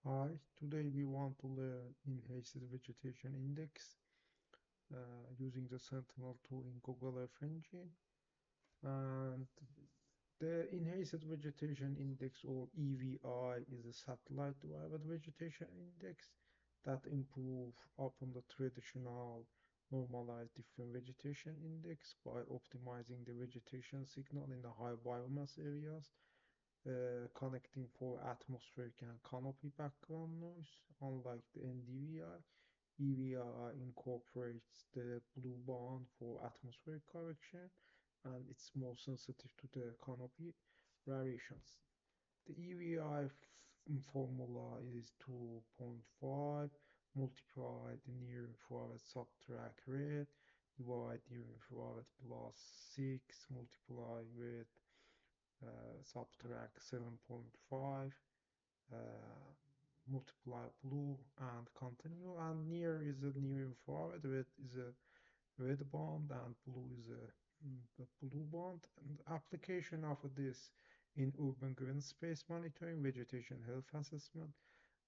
Hi, today we want to learn Enhanced Vegetation Index using the Sentinel-2 in Google Earth Engine. And the Enhanced Vegetation Index, or EVI, is a satellite-derived vegetation index that improves upon the traditional normalized different vegetation index by optimizing the vegetation signal in the high biomass areas, connecting for atmospheric and canopy background noise. Unlike the NDVI, EVI incorporates the blue band for atmospheric correction, and it's more sensitive to the canopy variations. The EVI formula is 2.5 multiplied near infrared subtract red, divide near infrared plus 6 multiply with subtract 7.5, uh, multiply blue and continue, and near is a near infrared, red is a red band, and blue is the blue band. And application of this in urban green space monitoring, vegetation health assessment,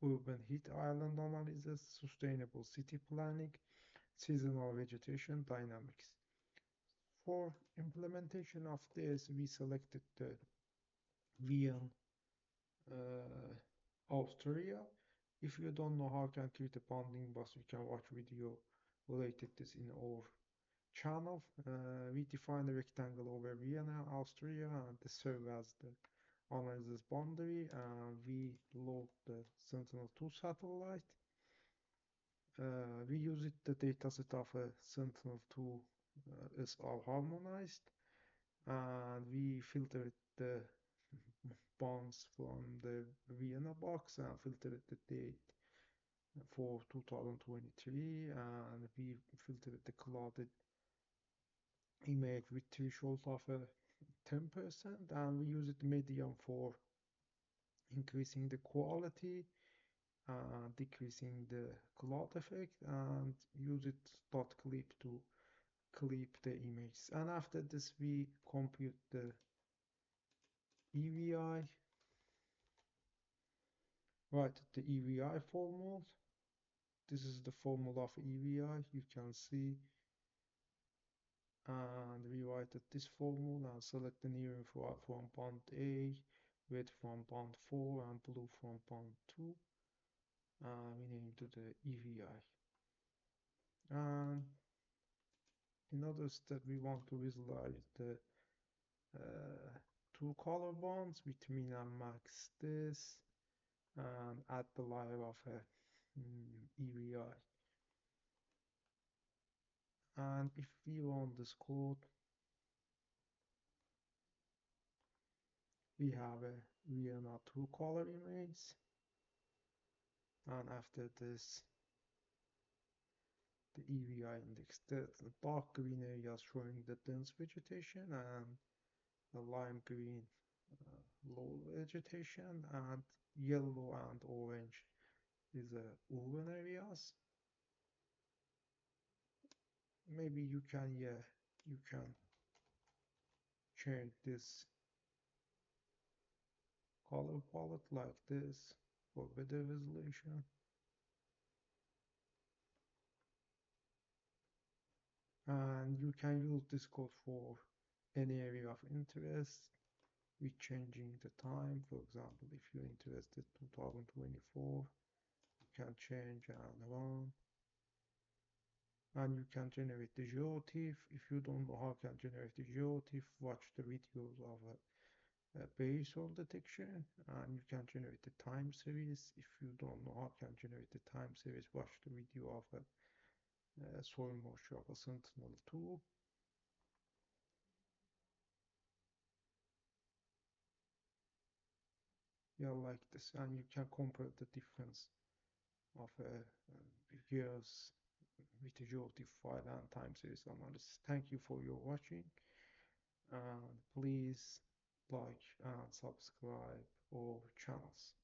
urban heat island analysis, sustainable city planning, seasonal vegetation dynamics. For implementation of this, we selected the Vienna, Austria. If you don't know how can create a bounding box, you can watch video related this in our channel. We define a rectangle over Vienna, Austria, and this serves as the analysis boundary. We load the Sentinel-2 satellite. We use it the dataset of a Sentinel-2 is all harmonized, and we filtered the bonds from the Vienna box and filtered the date for 2023, and we filtered the clouded image with threshold of 10%, and we use it medium for increasing the quality, decreasing the cloud effect, and use it dot clip to clip the image. And after this we compute the EVI, write the EVI formula. This is the formula of EVI, you can see, and we write this formula and select the near infrared from band A, red from band 4, and blue from band 2. We name to the EVI. And in other step, we want to visualize the two color bonds, we min and max this, and add the layer of a EVI. And if we want this code, we have a Vienna 2 color image, and after this the EVI index. The dark green area is showing the dense vegetation, and the lime green low vegetation, and yellow and orange is urban areas. Maybe you can change this color palette like this for better visualization. And you can use this code for any area of interest with changing the time. For example, if you're interested 2024, you can change and run. And you can generate the geotiff. If you don't know how can generate the geotiff, watch the videos of base hole detection, and you can generate the time series. If you don't know how can generate the time series, watch the video of soil moisture of a Sentinel-2. Yeah, like this, and you can compare the difference of years with the geotiff file and time series analysis. Thank you for your watching, and please like and subscribe our channels.